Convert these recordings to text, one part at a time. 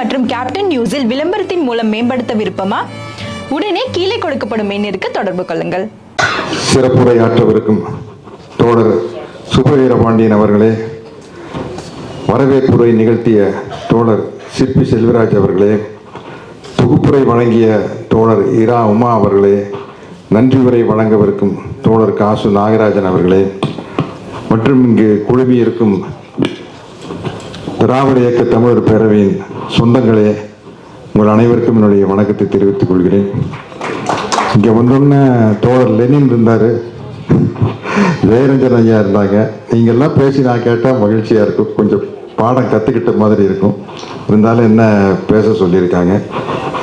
மற்றும் கேப்டன் நியூஸில் விளம்பரத்தின் மூலம் மேம்படுத்த விருப்பமா? உடனே கீழே கொடுக்கப்படும் எண்ணிற்கு தொடர்பு கொள்ளுங்கள். சிறப்புரையாற்றவிருக்கும் தோழர் சுபவீரபாண்டியன் அவர்களே, வரவேற்புரை நிகழ்த்திய தோழர் சிற்பி செல்வராஜ் அவர்களே, தொகுப்புரை வழங்கிய தோழர் இரா உமா அவர்களே, நன்றி உரை வழங்கவிருக்கும் தோழர் காசு நாகராஜன் அவர்களே, மற்றும் இங்கு குழுமியிருக்கும் திராவிட இயக்க தமிழர் பேரவையின் சொந்தங்களே, உங்கள் அனைவருக்கும் என்னுடைய வணக்கத்தை தெரிவித்துக் கொள்கிறேன். இங்கே வந்தோன்னே தோழர் லெனின் இருந்தார், ஜெயரஞ்சன் ஐயா இருந்தாங்க. நீங்கள்லாம் பேசி நான் கேட்டால் மகிழ்ச்சியாக இருக்கும், கொஞ்சம் பாடம் கற்றுக்கிட்ட மாதிரி இருக்கும். இருந்தாலும் என்ன பேச சொல்லியிருக்காங்க.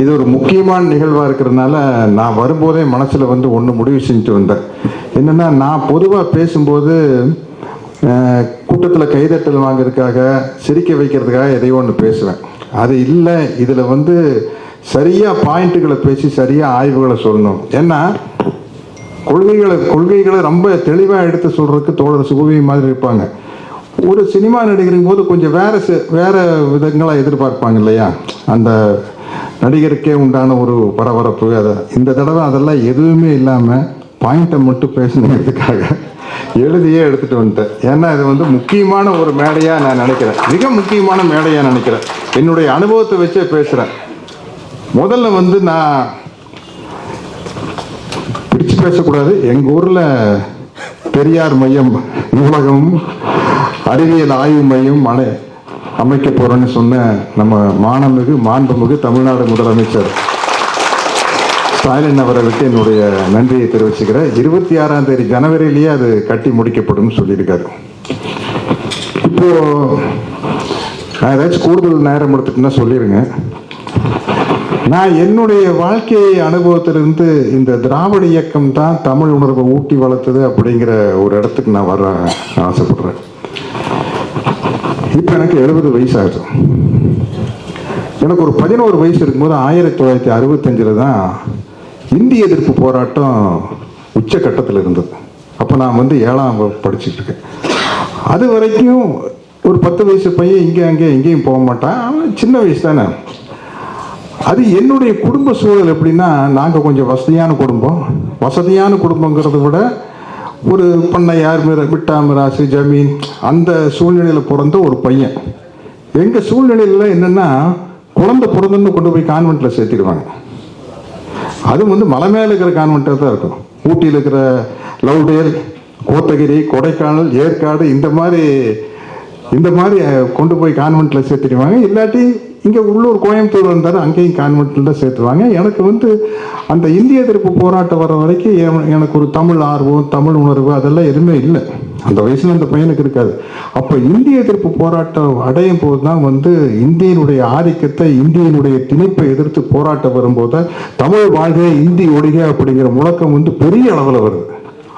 இது ஒரு முக்கியமான நிகழ்வாக இருக்கிறதுனால நான் வரும்போதே மனசில் வந்து ஒன்று முடிவு செஞ்சுட்டு வந்தேன். என்னென்னா, நான் பொதுவாக பேசும்போது கூட்டத்தில் கைதட்டல் வாங்கிறதுக்காக, சிரிக்க வைக்கிறதுக்காக எதையோ ஒன்று பேசுவேன். அது இல்லை, இதில் வந்து சரியாக பாயிண்ட்டுகளை பேசி சரியாக ஆய்வுகளை சொல்லணும். ஏன்னா கொள்கைகளை ரொம்ப தெளிவாக எடுத்து சொல்கிறதுக்கு தோழர் சுபவி மாதிரி இருப்பாங்க. ஒரு சினிமா நடிகரின் போது கொஞ்சம் வேறு விதங்களாக எதிர்பார்ப்பாங்க இல்லையா? அந்த நடிகருக்கே உண்டான ஒரு பரபரப்பு, அதை இந்த தடவை அதெல்லாம் எதுவுமே இல்லாமல் பாயிண்ட்டை மட்டும் பேசணுங்கிறதுக்காக எழுதியே எடுத்துகிட்டு வந்துட்டேன். ஏன்னா இது வந்து முக்கியமான ஒரு மேடையாக நான் நினைக்கிறேன், மிக முக்கியமான மேடையாக நினைக்கிறேன். என்னுடைய அனுபவத்தை வச்சே பேசுகிறேன். முதல்ல வந்து நான் பிடிச்சு பேசக்கூடாது. எங்கள் ஊரில் பெரியார் மையம் நூலகம், அறிவியல் ஆய்வு மையம் அமைக்க போகிறோன்னு சொன்ன நம்ம மாண்புமிகு தமிழ்நாடு முதலமைச்சர் ஸ்டாலின் அவர்களுக்கு என்னுடைய நன்றியை தெரிவிச்சுக்கிறேன். 26ஆம் தேதி ஜனவரியிலேயே அது கட்டி முடிக்கப்படும் சொல்லியிருக்காரு. இப்போ நான் ஏதாச்சும் கூடுதல் நேரம் எடுத்துட்டுன்னா சொல்லிடுங்க. நான் என்னுடைய வாழ்க்கை அனுபவத்திலிருந்து இந்த திராவிட இயக்கம் தான் தமிழ் உணர்வை ஊட்டி வளர்த்தது அப்படிங்கிற ஒரு இடத்துக்கு நான் வர ஆசைப்படுறேன். இப்போ எனக்கு 70 வயசு ஆகுது. எனக்கு ஒரு 11 வயசு இருக்கும்போது 1965 தான் இந்திய எதிர்ப்பு போராட்டம் உச்சக்கட்டத்தில் இருந்தது. அப்போ நான் வந்து 7ஆம் வகுப்பு படிச்சுட்டு இருக்கேன். அது வரைக்கும் ஒரு 10 வயசு பையன் எங்கேயும் போக மாட்டான், அவன் சின்ன வயசு தானே. அது என்னுடைய குடும்ப சூழல் எப்படின்னா, நாங்கள் கொஞ்சம் வசதியான குடும்பங்கிறத விட ஒரு பண்ணையார் விட்டாமிராசு ஜமீன் அந்த சூழ்நிலையில் பிறந்த ஒரு பையன். எங்கள் சூழ்நிலையில் என்னென்னா, குழந்தை பிறந்தன்னு கொண்டு போய் கான்வெண்ட்டில் சேர்த்திடுவாங்க. அதுவும் வந்து மலை மேலே இருக்கிற கான்வெண்ட்டாக தான் இருக்கும். ஊட்டியில் இருக்கிற லவ்டேல், கோத்தகிரி, கொடைக்கானல், ஏற்காடு இந்த மாதிரி கொண்டு போய் கான்வெண்ட்டில் சேர்த்துடுவாங்க. இல்லாட்டி இங்கே உள்ளூர் கோயம்புத்தூர் வந்தார், அங்கேயும் கான்வெண்ட்டில் தான் சேர்த்துவாங்க. எனக்கு வந்து அந்த இந்திய எதிர்ப்பு போராட்டம் வர வரைக்கும் எனக்கு ஒரு தமிழ் ஆர்வம், தமிழ் உணர்வு அதெல்லாம் எதுவுமே இல்லை. அந்த வயசில் அந்த பையனுக்கு இருக்காது. அப்போ இந்திய எதிர்ப்பு போராட்டம் அடையும் போது தான் வந்து இந்தியனுடைய ஆதிக்கத்தை, இந்தியனுடைய திணிப்பை எதிர்த்து போராட்டம் வரும்போது தமிழ் வாழ்க, இந்தி ஒழிக அப்படிங்கிற முழக்கம் வந்து பெரிய அளவில் வருது.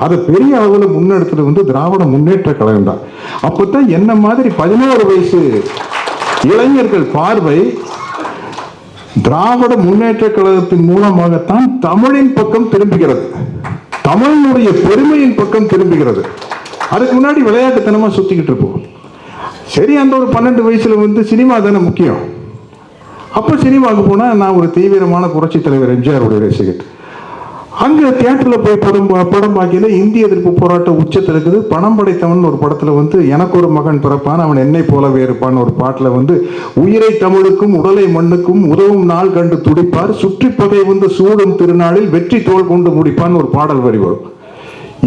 அதை பெரிய அளவில் முன்னெடுத்தது வந்து திராவிட முன்னேற்ற கழகம் தான். அப்போ தான் என்ன மாதிரி 11 வயசு இளைஞர்கள் பார்வை திராவிட முன்னேற்ற கழகத்தின் மூலமாகத்தான் தமிழின் பக்கம் திரும்புகிறது, தமிழினுடைய பெருமையின் பக்கம் திரும்புகிறது. அதுக்கு முன்னாடி விளையாட்டுத்தனமா சுத்திக்கிட்டு இருப்போம். சரி, அந்த ஒரு 12 வயசுல வந்து சினிமா தானே முக்கியம். அப்போ சினிமாவுக்கு போனால் நான் ஒரு தீவிரமான புரட்சி தலைவர் எம்ஜிஆருடைய ரசிகர். அங்கே தியேட்டரில் போய் படம் பார்க்கல இந்திய எதிர்ப்பு போராட்டம் உச்சத்தில் இருக்குது. பணம் படைத்தவன் ஒரு படத்தில் வந்து எனக்கு ஒரு மகன் பிறப்பான், அவன் என்னை போலவே இருப்பான் ஒரு பாட்டில் வந்து உயிரை தமிழுக்கும் உடலை மண்ணுக்கும் உதவும் நாள் கண்டு துடிப்பார், சுற்றி பகை வந்து சூடும் திருநாளில் வெற்றி தோல் கொண்டு முடிப்பான்னு ஒரு பாடல் வரி வரும்.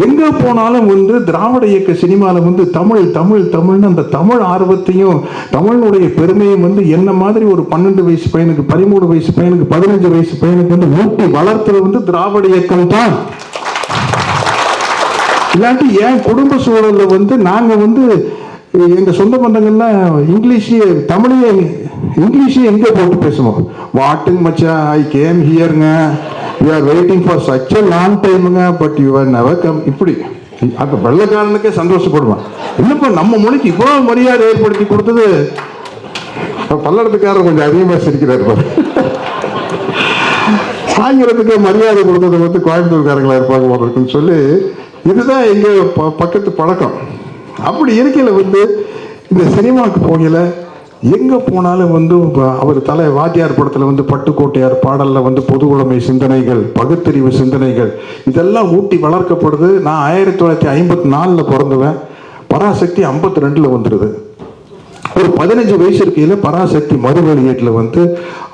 எங்கே போனாலும் வந்து திராவிட இயக்க சினிமாவில் வந்து தமிழ்னு அந்த தமிழ் ஆர்வத்தையும் தமிழுடைய பெருமையும் வந்து என்ன மாதிரி ஒரு 12 வயசு பையனுக்கு, 13 வயசு பையனுக்கு, 15 வயசு பையனுக்கு வந்து ஊட்டி வளர்த்தது வந்து திராவிட இயக்கம் தான். இல்லாட்டி என் குடும்ப சூழலில் வந்து நாங்கள் வந்து எங்கள் சொந்த பந்தங்கள்லாம் இங்கிலீஷே எங்கே போட்டு பேசுவோம். வாட்டுங்க மச்சா, ஐ கேம் ஹியருங்க, we are waiting for such a long timeங்க, but you are never come. இப்படி அந்த வெள்ளைக்காரனுக்கே சந்தோஷப்படுவான். இல்லைப்பா, நம்ம மொழிக்கு இவ்வளோ மரியாதை ஏற்படுத்தி கொடுத்தது பல்லடத்துக்காரர் கொஞ்சம் அதிகமாக சிரிக்கிறார். ஆங்கிலத்துக்கு மரியாதை கொடுத்தது வந்து கோயம்புத்தூர்காரங்களா இருப்பாங்க போல சொல்லி, இதுதான் எங்கள் பக்கத்து பழக்கம். அப்படி இருக்கையில் வந்து இந்த சினிமாவுக்கு போகல எங்கே போனாலும் வந்து அவர் வாத்தியார் படத்தில் வந்து பட்டுக்கோட்டையார் பாடலில் வந்து பொதுவுடைமை சிந்தனைகள், பகுத்தறிவு சிந்தனைகள் இதெல்லாம் ஊட்டி வளர்க்கப்படுது. நான் 1954 பிறந்துவேன். பராசக்தி 52 வந்துடுது. ஒரு 15 வயசு இருக்கையில் பராசக்தி மறு வெளியீட்டில் வந்து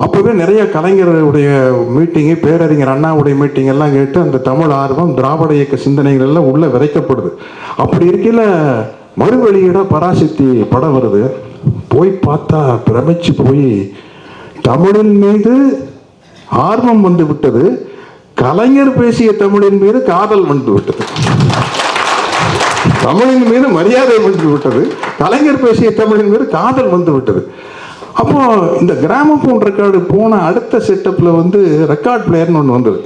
அப்போவே நிறைய கலைஞருடைய மீட்டிங்கு, பேரறிஞர் அண்ணாவுடைய மீட்டிங் எல்லாம் கேட்டு அந்த தமிழ் ஆர்வம், திராவிட இயக்க சிந்தனைகள் எல்லாம் உள்ள விதைக்கப்படுது. அப்படி இருக்கையில் மறு வெளியிட பராசக்தி படம் வருது. போய் பார்த்தா பிரமிச்சு போய் தமிழின் மீது ஆர்வம் வந்து விட்டது, கலைஞர் பேசிய தமிழின் மீது காதல் வந்து விட்டது. தமிழின் மீது மரியாதை வந்து விட்டது, கலைஞர் பேசிய தமிழின் மீது காதல் வந்து விட்டது. அப்போ இந்த கிராமபோன் ரெக்கார்டு போன அடுத்த செட்டப்ல வந்து ரெக்கார்ட் பிளேயர்னு ஒன்று வந்தது.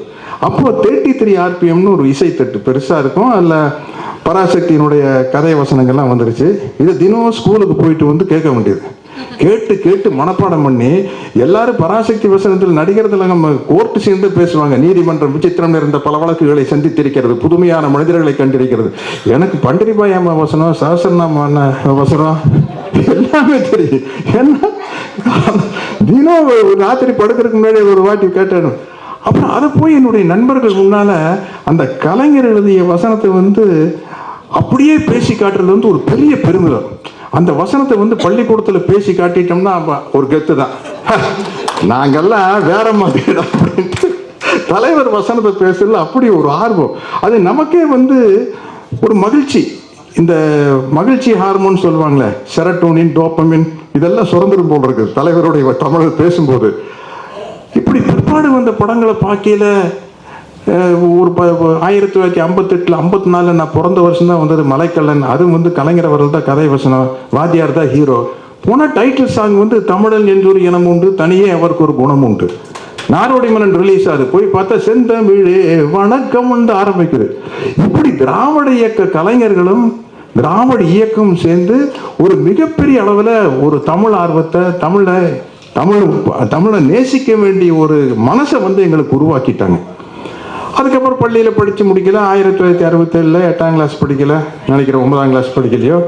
அப்போ 33 RPMனு ஒரு இசைத்தட்டு பெருசா இருக்கும். அதில் பராசக்தியினுடைய கதை வசனங்கள்லாம் வந்துருச்சு. இது தினம் ஸ்கூலுக்கு போயிட்டு வந்து கேட்க வேண்டியது. கேட்டு கேட்டு மனப்பாடம் பண்ணி எல்லாரும் பராசக்தி வசனத்தில் நடிகர்கள் நம்ம கோர்ட்டு சேர்ந்து பேசுவாங்க. நீதிமன்றம் விசித்திரம் நிறைந்த பல வழக்குகளை சந்தித்திருக்கிறது, புதுமையான மனிதர்களை கண்டிருக்கிறது. எனக்கு பண்டிரிபாய் அம்மா வசனம், சஹஸ்ரநாம வசனம் எல்லாமே தெரியும். என்ன தினம் ராத்திரி படுக்கிறதுக்கு முன்னாடி ஒரு வாட்டி கேட்டேன். அப்புறம் அதை போய் என்னுடைய நண்பர்கள் முன்னால அந்த கலைஞர் எழுதிய வசனத்தை வந்து அப்படியே பேசி காட்டுறது வந்து ஒரு பெரிய பெருமிதம். அந்த வசனத்தை வந்து பள்ளிக்கூடத்தில் பேசி காட்டிட்டோம்னா ஒரு கெத்து தான். நாங்கெல்லாம் வேற மாதிரி தலைவர் வசனத்தை பேசுறதுல அப்படி ஒரு ஆர்வம். அது நமக்கே வந்து ஒரு மகிழ்ச்சி. இந்த மகிழ்ச்சி ஹார்மோன் சொல்லுவாங்களே, செரட்டோனின், டோப்பமின் இதெல்லாம் சுரந்துடும் போல் இருக்குது தலைவருடைய தமிழ் பேசும்போது. இப்படி பிற்பாடு வந்த படங்களை பார்க்கல ஒரு 1958 54 நான் பிறந்த வருஷம் தான் வந்தது மலைக்கல்லன். அது வந்து கலைஞர் அவர்கள் தான் கதை வசனம், வாத்தியார் தான் ஹீரோ. போனால் டைட்டில் சாங் வந்து தமிழன் என்றொரு இனம் உண்டு, தனியே அவருக்கு ஒரு குணம் உண்டு. நாடோடி மன்னன் ரிலீஸ் ஆகுது. போய் பார்த்தா செந்தமிழே வணக்கம் வந்து ஆரம்பிக்குது. இப்படி திராவிட இயக்க கலைஞர்களும் திராவிட இயக்கம் சேர்ந்து ஒரு மிகப்பெரிய அளவில் ஒரு தமிழ் ஆர்வத்தை, தமிழை நேசிக்க வேண்டிய ஒரு மனசை வந்து எங்களுக்கு உருவாக்கிட்டாங்க. அதுக்கப்புறம் பள்ளியில் படித்து முடிக்கல. 1967 8ஆம் கிளாஸ் படிக்கல நினைக்கிறேன், 9ஆம் கிளாஸ் படிக்கலையோ,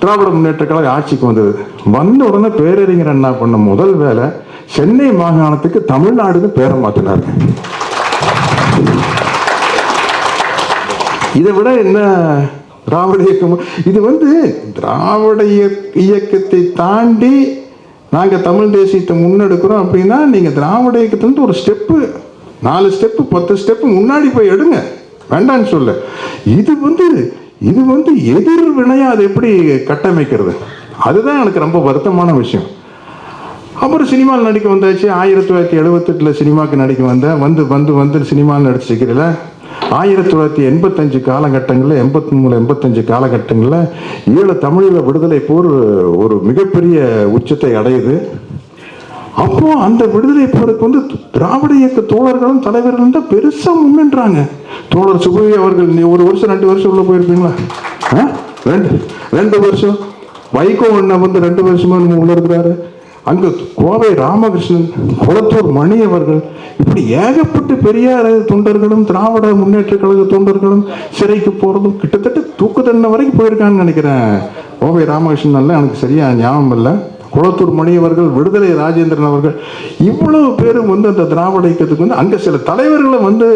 திராவிட முன்னேற்ற கழகம் ஆட்சிக்கு வந்தது. வந்த உடனே பேரறிஞர் அண்ணா பண்ண முதல் வேலை சென்னை மாகாணத்துக்கு தமிழ்நாடுன்னு பேரை மாற்றினார். இதை விட என்ன திராவிட இயக்கம்? இது வந்து திராவிட இயக்கத்தை தாண்டி நாங்கள் தமிழ் தேசியத்தை முன்னெடுக்கிறோம் அப்படின்னா நீங்கள் திராவிட இயக்கத்துலேருந்து ஒரு ஸ்டெப்பு, 4 ஸ்டெப்பு 10 ஸ்டெப்பு முன்னாடி போய் எடுங்க, வேண்டான்னு சொல்ல. இது வந்து எதிர் வினையா அதை எப்படி கட்டமைக்கிறது? அதுதான் எனக்கு ரொம்ப வருத்தமான விஷயம். அப்புறம் சினிமாவில் நடிக்க வந்தாச்சு. 1978 சினிமாவுக்கு நடிக்க வந்தேன். வந்து சினிமாவில் நடிச்சிருக்கிறீங்கள. 1985 காலகட்டங்களில் 83 85 காலகட்டங்களில் ஈழ தமிழீழ விடுதலை போர் ஒரு மிகப்பெரிய உச்சத்தை அடையுது. அப்போ அந்த விடுதலை போருக்கு வந்து திராவிட இயக்க தோழர்களும் தலைவர்களும் தான் பெருசா முன்னின்றாங்க. தோழர் சுபவி அவர்கள் 1 வருஷம் 2 வருஷம் உள்ள போயிருப்பீங்களா? 2 வருஷம். வைகோ அண்ணா வந்து 2 வருஷமா உள்ள இருக்கிறாரு. அங்க கோவை ராமகிருஷ்ணன், குளத்தூர் மணி அவர்கள், இப்படி ஏகப்பட்ட பெரியார் தொண்டர்களும் திராவிட முன்னேற்ற கழக தொண்டர்களும் சிறைக்கு போறதும் கிட்டத்தட்ட தூக்கு தண்டனை வரைக்கும் போயிருக்கான்னு நினைக்கிறேன். கோவை ராமகிருஷ்ணன் எனக்கு சரியா ஞாபகம் இல்லை. குளத்தூர் மணி அவர்கள், விடுதலை ராஜேந்திரன் அவர்கள், இவ்வளவு பேரும் வந்து அந்த திராவிட இயக்கத்துக்கு வந்து அங்கே சில தலைவர்களை வந்து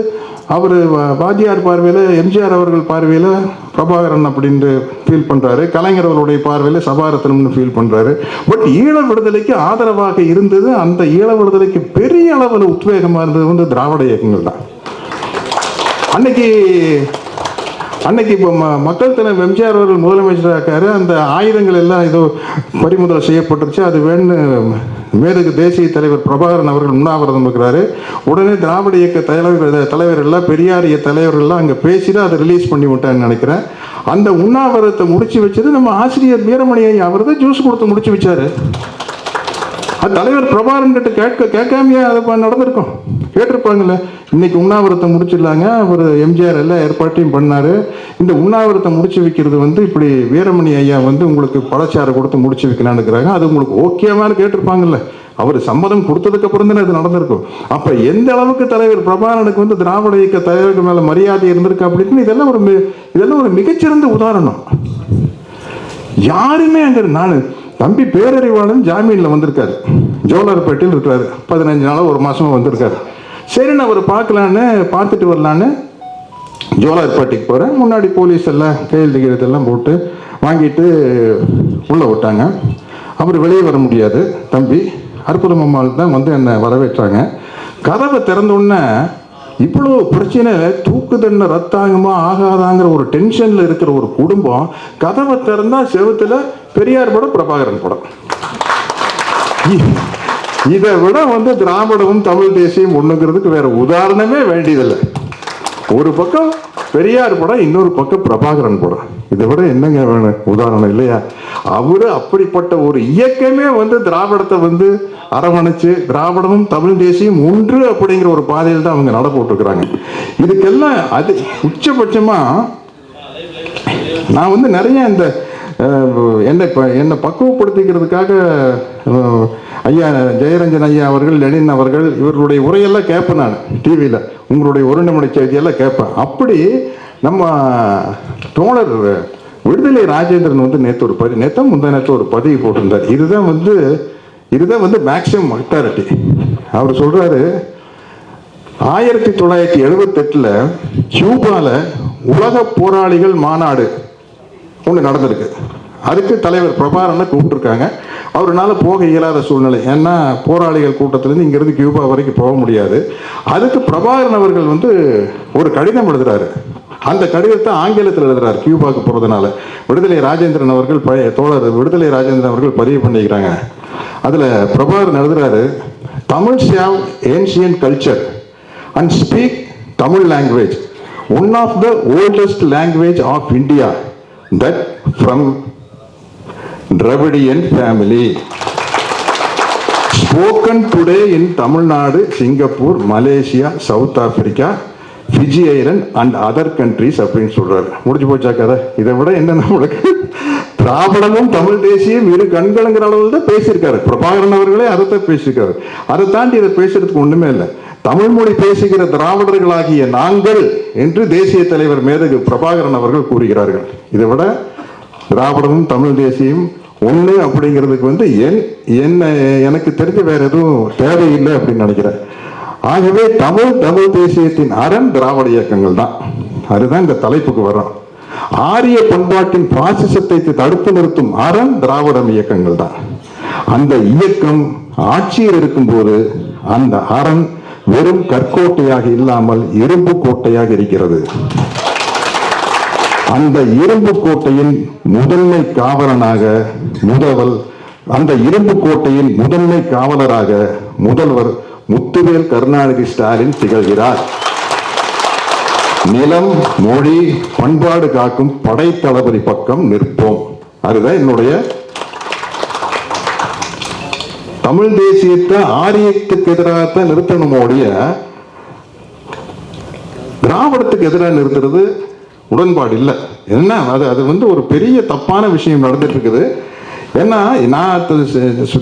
அவர் வாத்தியார் பார்வையில், எம்ஜிஆர் அவர்கள் பார்வையில் பிரபாகரன் அப்படின்னு ஃபீல் பண்ணுறாரு, கலைஞர் அவர்களுடைய பார்வையில் சபாரத்னம்னு ஃபீல் பண்ணுறாரு. பட் ஈழ விடுதலைக்கு ஆதரவாக இருந்தது, அந்த ஈழ விடுதலைக்கு பெரிய அளவில் உத்வேகமாக இருந்தது வந்து திராவிட இயக்கங்கள் தான். அன்னைக்கு இப்போ மக்கள் தலைவர் எம்ஜிஆர் அவர்கள் முதலமைச்சராக இருக்காரு. அந்த ஆயுதங்கள் எல்லாம் ஏதோ பறிமுதல் செய்யப்பட்டுருச்சு. அது வேணும்னு மேற்கு தேசிய தலைவர் பிரபாகரன் அவர்கள் உண்ணாவிரதம் இருக்கிறாரு. உடனே திராவிட இயக்க தலைவர் எல்லாம், பெரியாரிய தலைவர்கள்லாம் அங்கே பேசிட்டு அதை ரிலீஸ் பண்ணி விட்டான்னு நினைக்கிறேன். அந்த உண்ணாவிரதத்தை முடிச்சு வச்சது நம்ம ஆசிரியர் வீரமணி ஐயா. அவர் தான் ஜூஸ் கொடுத்து முடிச்சு வச்சாரு. அது தலைவர் பிரபாகரன் கிட்ட கேட்காமையா அதை நடந்திருக்கும், கேட்டிருப்பாங்கல்ல. இன்னைக்கு உண்ணாவிரத்தை முடிச்சிடலாங்க, அவர் எம்ஜிஆர் எல்லா ஏற்பாட்டையும் பண்ணாரு. இந்த உண்ணாவிரத்தை முடிச்சு வைக்கிறது வந்து இப்படி வீரமணி ஐயா வந்து உங்களுக்கு பழச்சாறு கொடுத்து முடிச்சு வைக்கலான்னு இருக்கிறாங்க, அது உங்களுக்கு ஓகேவான்னு கேட்டிருப்பாங்கல்ல. அவர் சம்மதம் கொடுத்ததுக்கு அப்புறம் தானே அது நடந்திருக்கும். அப்ப எந்த அளவுக்கு தலைவர் பிரபாகரனுக்கு வந்து திராவிட இயக்க தலைவருக்கு மேல மரியாதை இருந்திருக்கு அப்படின்னு இதெல்லாம் ஒரு மிகச்சிறந்த உதாரணம். யாருமே அங்க தம்பி பேரறிவாளன் ஜாமீனில் வந்திருக்காரு, ஜோலார்பேட்டையில் இருக்கிறாரு, 15 நாளாக 1 மாசமா வந்திருக்காரு. சரி, நான் அவர் பார்த்துட்டு வரலான்னு ஜோலார்பேட்டைக்கு போகிறேன். முன்னாடி போலீஸ் எல்லாம் கையெழுத்துக்கிறதெல்லாம் போட்டு வாங்கிட்டு உள்ளே விட்டாங்க. அவர் வெளியே வர முடியாது. தம்பி அற்புதம் அம்மாள் தான் வந்து என்னை வரவேற்றாங்க. கதவை திறந்தோடனே இவ்வளோ பிரச்சனை, தூக்கு தண்டனை ரத்தாகுமா ஆகாதாங்கிற ஒரு டென்ஷனில் இருக்கிற ஒரு குடும்பம் கதவை திறந்தா செவுத்துல பெரியார் படம், பிரபாகரன் படம். இதை விட வந்து திராவிடமும் தமிழ் தேசியம் ஒண்ணுங்கிறதுக்கு வேற உதாரணமே வேண்டியதில்லை. ஒரு பக்கம் பெரியார் படம், இன்னொரு பக்கம் பிரபாகரன் படம். இதை விட என்னங்க வேணும் உதாரணம் இல்லையா? அவரு அப்படிப்பட்ட ஒரு இயக்கமே வந்து திராவிடத்தை வந்து அரவணைச்சு திராவிடமும் தமிழ் தேசியம் ஒன்று அப்படிங்கிற ஒரு பாதையில் தான் அவங்க நட போட்டுருக்குறாங்க. இதுக்கெல்லாம் அது உச்சபட்சமா நான் வந்து நிறைய இந்த என்னை பக்குவப்படுத்திக்கிறதுக்காக ஐயா ஜெயரஞ்சன் ஐயா அவர்கள், லெனின் அவர்கள், இவர்களுடைய உரையெல்லாம் கேட்பேன். நான் டிவியில் உங்களுடைய ஒரு நிமிட செய்தியெல்லாம் கேட்பேன். அப்படி நம்ம தோழர் விடுதலை ராஜேந்திரன் வந்து நேற்று ஒரு பதிவு போட்டிருந்தார். இதுதான் வந்து மேக்சிமம் அத்தாரிட்டி. அவர் சொல்றாரு, 1978 கியூபால உலக போராளிகள் மாநாடு ஒன்று நடந்திருக்கு. அதுக்கு தலைவர் பிரபாகரனை கூப்பிட்டுருக்காங்க. அவரால் போக இயலாத சூழ்நிலை. ஏன்னா போராளிகள் கூட்டத்திலேருந்து இங்கேருந்து கியூபா வரைக்கும் போக முடியாது. அதுக்கு பிரபாகரன் அவர்கள் வந்து ஒரு கடிதம் எழுதுறாரு. அந்த கடிதத்தை ஆங்கிலத்தில் எழுதுறாரு கியூபாவுக்கு போகிறதுனால. விடுதலை ராஜேந்திரன் அவர்கள் தோழர் விடுதலை ராஜேந்திரன் அவர்கள் பதிவு பண்ணிக்கிறாங்க. அதில் பிரபாகரன் எழுதுறாரு, Tamils have ancient culture and speak Tamil language, one of the oldest language of India, that from Dravidian family, spoken today in Tamil Nadu, Singapore, Malaysia, South Africa, Fiji Island and other countries அப்படின்னு சொல்றாரு. முடிஞ்சு போச்சா கதை? இதை விட என்ன நம்மளுக்கு திராவிடமும் தமிழ் தேசியம் இரு கண்களுங்கிற அளவில் தான் பேசியிருக்காரு. பிரபாகரன் அவர்களே அதைத்தான் பேசியிருக்காரு. அதை தாண்டி இதை பேசுறதுக்கு ஒண்ணுமே இல்லை. தமிழ் மொழி பேசுகிற திராவிடர்களாகிய நாங்கள் என்று தேசிய தலைவர் மேதகு பிரபாகரன் அவர்கள் கூறுகிறார்கள். இதை விட திராவிடமும் தமிழ் தேசியம் ஒன்று அப்படிங்கிறதுக்கு வந்து எனக்கு தெரிஞ்ச வேற எதுவும் தேவையில்லை அப்படின்னு நினைக்கிறேன். ஆகவே தமிழ் தேசியத்தின் அரண் திராவிட இயக்கங்கள் தான். அதுதான் இந்த தலைப்புக்கு வரும். ஆரிய பண்பாட்டின் பாசிசத்தை தடுத்து நிறுத்தும் அரண் திராவிடம் இயக்கங்கள் தான். அந்த இயக்கம் ஆட்சியில் இருக்கும்போது அந்த அரண் வெறும் கற்கோட்டையாக இல்லாமல் இரும்பு கோட்டையாக இருக்கிறது. அந்த இரும்பு கோட்டையின் முதன்மை காவலனாக முதல்வர் முத்துவேல் கருணாநிதி ஸ்டாலின் திகழ்கிறார். நிலம், மொழி, பண்பாடு காக்கும் படை தளபதி பக்கம் நிற்போம். அதுதான் என்னுடைய தமிழ் தேசியத்தை ஆரியத்துக்கு எதிராகத்தான் நிறுத்தணுமோடைய திராவிடத்துக்கு எதிராக நிறுத்துறது உடன்பாடு இல்லை. என்ன அது வந்து ஒரு பெரிய தப்பான விஷயம் நடந்துட்டு இருக்குது. ஏன்னா நான்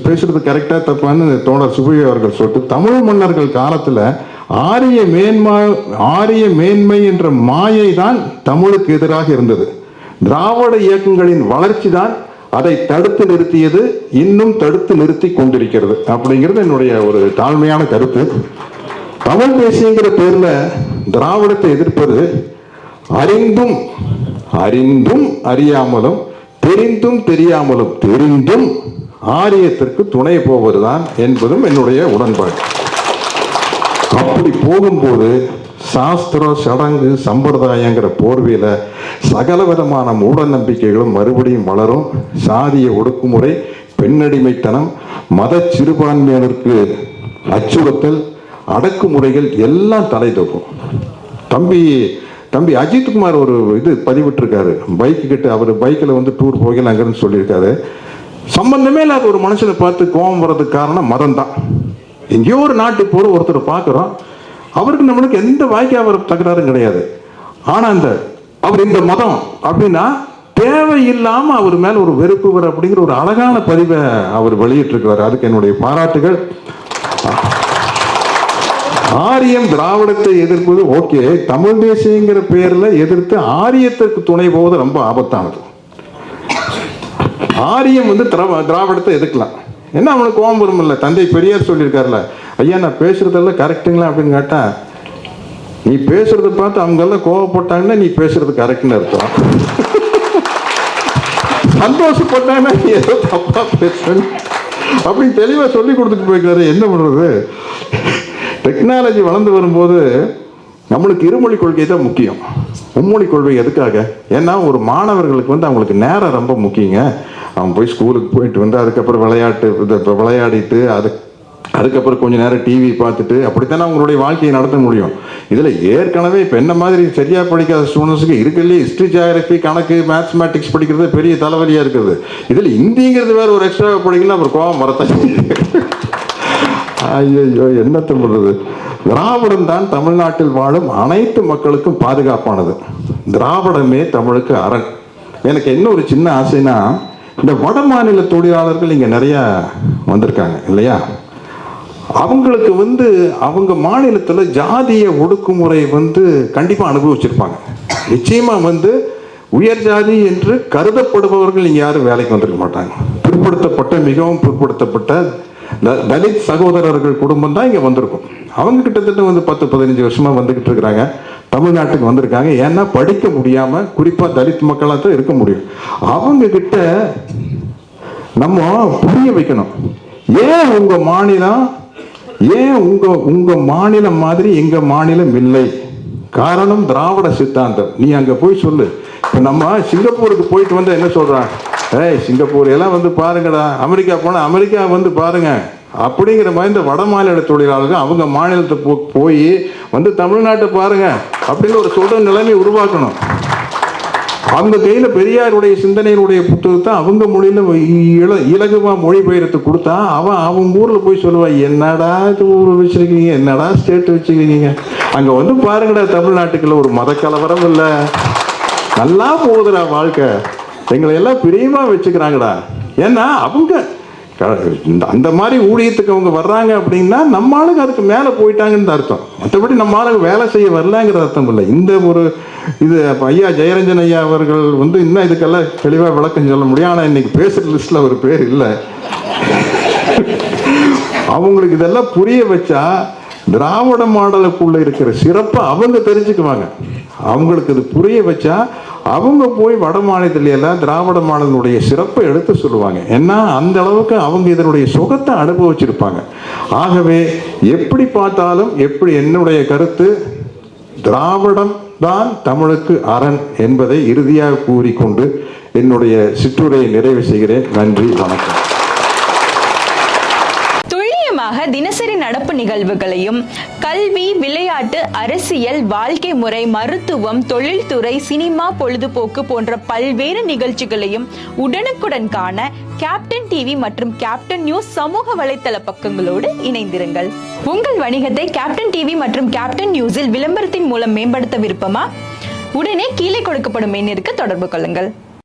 பேசுறது கரெக்டா தப்பான்னு தோழர் சுபவி அவர்கள் சொல்லிட்டு, தமிழ் மன்னர்கள் காலத்துல ஆரிய மேன்மை என்ற மாயை தான் தமிழுக்கு எதிராக இருந்தது. திராவிட இயக்கங்களின் வளர்ச்சி தான் அதை தடுத்து நிறுத்தியது, இன்னும் தடுத்து நிறுத்தி கொண்டிருக்கிறது அப்படிங்கிறது என்னுடைய ஒரு தாழ்மையான கருத்து. தமிழ் தேசியங்கிற பேர்ல திராவிடத்தை எதிர்ப்பது அறிந்தும் அறியாமலும் தெரிந்தும் ஆரியத்திற்கு துணை போவதுதான் என்பதும் என்னுடைய உடன்பாடு. அப்படி போகும்போது சாஸ்திரம், சடங்கு, சம்பிரதாயங்கிற போர்வையில சகல விதமான மூட நம்பிக்கைகளும் மறுபடியும் வளரும். சாதிய ஒடுக்குமுறை, பெண்ணடிமைத்தனம், மத சிறுபான்மையினருக்கு அச்சுறுத்தல், அடக்குமுறைகள் எல்லாம் தலை தூக்கும். தம்பி அஜித்குமார் ஒரு பதிவிட்டிருக்காரு. பைக்கு கிட்ட அவர் பைக்கில் வந்து டூர் போகலாங்கன்னு சொல்லியிருக்காரு. சம்பந்தமே இல்லாத ஒரு மனுஷனை பார்த்து கோபம் வர்றதுக்கு காரணம் மதம் தான். எங்கேயோ ஒரு நாட்டுக்கு போகிற ஒருத்தர் பார்க்குறோம், அவருக்கு நம்மளுக்கு எந்த வாய்க்காக தகராறும் கிடையாது. ஆனால் அவர் இந்த மதம் அப்படின்னா தேவையில்லாமல் அவர் மேலே ஒரு வெறுப்பு வர அப்படிங்கிற ஒரு அழகான பதிவை அவர் வெளியிட்டிருக்கிறார். அதுக்கு என்னுடைய பாராட்டுகள். ஆரியம் திராவிடத்தை எதிர்ப்பது ஓகே, தமிழ் தேசியங்கிற பேர்ல எதிர்த்து ஆரியத்திற்கு துணை போவது ரொம்ப ஆபத்தானது. ஆரியம் வந்து திராவிடத்தை எதுக்கலாம். என்ன அவனுக்கு கோபம் வரும் இல்லை? தந்தை பெரியார் சொல்லியிருக்காருல, ஐயா நான் பேசுறதெல்லாம் கரெக்டுங்களா அப்படின்னு கேட்டா, நீ பேசுறத பார்த்து அவங்க எல்லாம் கோவப்பட்டாங்கன்னா நீ பேசுறது கரெக்ட்னு அர்த்தம். சந்தோஷப்பட்டாங்கன்னா நீ ஏதோ தப்பா பேசுறேன் அப்படின்னு தெளிவா சொல்லி கொடுத்துட்டு போயிருக்காரு. என்ன பண்றது? டெக்னாலஜி வளர்ந்து வரும்போது நம்மளுக்கு இருமொழி கொள்கை தான் முக்கியம். மும்மொழி கொள்கை எதுக்காக? ஏன்னா ஒரு மாணவர்களுக்கு வந்து அவங்களுக்கு நேரம் ரொம்ப முக்கியங்க. அவன் போய் ஸ்கூலுக்கு போயிட்டு வந்து அதுக்கப்புறம் விளையாடிட்டு அதுக்கப்புறம் கொஞ்ச நேரம் டிவி பார்த்துட்டு அப்படித்தானே அவங்களுடைய வாழ்க்கையை நடத்த முடியும். இதில் ஏற்கனவே இப்போ என்ன மாதிரி சரியாக படிக்காத ஸ்டூடெண்ட்ஸுக்கு இருக்கிறதுலே ஹிஸ்ட்ரி, ஜியாகிரபி, கணக்கு, மேத்மெட்டிக்ஸ் படிக்கிறது பெரிய தலைவலியாக இருக்குது. இதில் இந்திங்கிறது வேறு ஒரு எக்ஸ்ட்ரா படிக்கலாம், அப்புறம் கோவம் வரத்தான். ஐயோ என்னத்தை பண்ணுறது? திராவிடம் தான் தமிழ்நாட்டில் வாழும் அனைத்து மக்களுக்கும் பாதுகாப்பானது. திராவிடமே தமிழுக்கு அரண். எனக்கு என்ன ஒரு சின்ன ஆசைனா, இந்த வட மாநில தொழிலாளர்கள் இங்கே நிறையா வந்திருக்காங்க இல்லையா? அவங்களுக்கு வந்து அவங்க மாநிலத்தில் ஜாதிய ஒடுக்குமுறை வந்து கண்டிப்பாக அனுபவிச்சிருப்பாங்க. நிச்சயமாக வந்து உயர் ஜாதி என்று கருதப்படுபவர்கள் இங்கே யாரும் வேலைக்கு வந்திருக்க மாட்டாங்க. மிகவும் பிற்படுத்தப்பட்ட தலித் சகோதரர்கள் குடும்பம் தான் இங்கே வந்திருக்கும். அவங்க கிட்டத்தட்ட வந்து 10-15 வருஷமாக வந்துக்கிட்டு இருக்கிறாங்க. தமிழ்நாட்டுக்கு வந்திருக்காங்க. ஏன்னா படிக்க முடியாமல் குறிப்பாக தலித் மக்களாக தான் இருக்க முடியும். அவங்க கிட்ட நம்ம புரிய வைக்கணும். ஏன் உங்க மாநிலம், ஏன் உங்க மாநிலம் மாதிரி எங்க மாநிலம் இல்லை? காரணம் திராவிட சித்தாந்தம். நீ அங்க போய் சொல்லு. இப்ப நம்ம சிங்கப்பூருக்கு போயிட்டு வந்து என்ன சொல்றான்? சிங்கப்பூர் எல்லாம் வந்து பாருங்கடா, அமெரிக்கா போனா அமெரிக்கா வந்து பாருங்க அப்படிங்கிற மாதிரி இந்த வட மாநில தொழிலாளர்கள் அவங்க மாநிலத்தை போய் வந்து தமிழ்நாட்டை பாருங்க அப்படின்னு ஒரு சொல்ற நிலைமை உருவாக்கணும். அவங்க கையில பெரியாருடைய சிந்தனையினுடைய புத்தகத்தை அவங்க மொழியில இலகுவா மொழிபெயர்த்து கொடுத்தா அவங்க ஊர்ல போய் சொல்லுவாங்க, என்னடா இது ஊர் வச்சிருக்கீங்க, என்னடா ஸ்டேட் வச்சிருக்கீங்க, அங்க வந்து பாருங்கடா தமிழ்நாட்டுக்குள்ள ஒரு மத கலவரம் இல்லை, நல்லா போகுதுடா வாழ்க்கை, எங்களை எல்லாம் பிரியமா வச்சுக்கிறாங்கடா. ஏன்னா அவங்க அந்த மாதிரி ஊழியத்துக்கு அவங்க வர்றாங்க அப்படின்னா நம்ம ஆளுங்க அதுக்கு மேலே போயிட்டாங்கன்னு அர்த்தம். மற்றபடி நம்ம ஆளுங்க வேலை செய்ய வரலாங்கிற அர்த்தம் இல்லை. இந்த ஒரு இது ஐயா ஜெயரஞ்சன் ஐயா அவர்கள் வந்து இன்னும் இதுக்கெல்லாம் தெளிவாக விளக்கம் சொல்ல முடியும். ஆனால் இன்னைக்கு பேசுகிற லிஸ்ட்டில் ஒரு பேர் இல்லை. அவங்களுக்கு இதெல்லாம் புரிய வச்சா திராவிட மாடலுக்குள்ள இருக்கிற சிறப்பை அவங்க தெரிஞ்சுக்குவாங்க. அவங்களுக்கு இது புரிய வச்சா அவங்க போய் வட மாநிலத்தில எல்லாம் திராவிட மாடலுடைய சிறப்பை எடுத்து சொல்லுவாங்க. ஏன்னா அந்த அளவுக்கு அவங்க இதனுடைய சுகத்தை அனுபவிச்சிருப்பாங்க. ஆகவே எப்படி பார்த்தாலும் என்னுடைய கருத்து திராவிடம் தான் தமிழுக்கு அரண் என்பதை இறுதியாக கூறிக்கொண்டு என்னுடைய சிற்றுரையை நிறைவு செய்கிறேன். நன்றி, வணக்கம். தினசரி நடப்பு நிகழ்வுகளையும் கல்வி, விளையாட்டு, அரசியல், வாழ்க்கை முறை, மருத்துவம், தொழில்துறை, சினிமா, பொழுதுபோக்கு போன்ற பல்வேறு நிகழ்ச்சிகளையும் உடனுக்குடன் காண கேப்டன் டிவி மற்றும் கேப்டன் நியூஸ் சமூக வலைத்தள பக்கங்களோடு இணைந்திருங்கள். உங்கள் வணிகத்தை கேப்டன் டிவி மற்றும் கேப்டன் நியூஸில் விளம்பரத்தின் மூலம் மேம்படுத்த விருப்பமா? உடனே கீழே கொடுக்கப்படும் எண்ணிற்கு தொடர்பு கொள்ளுங்கள்.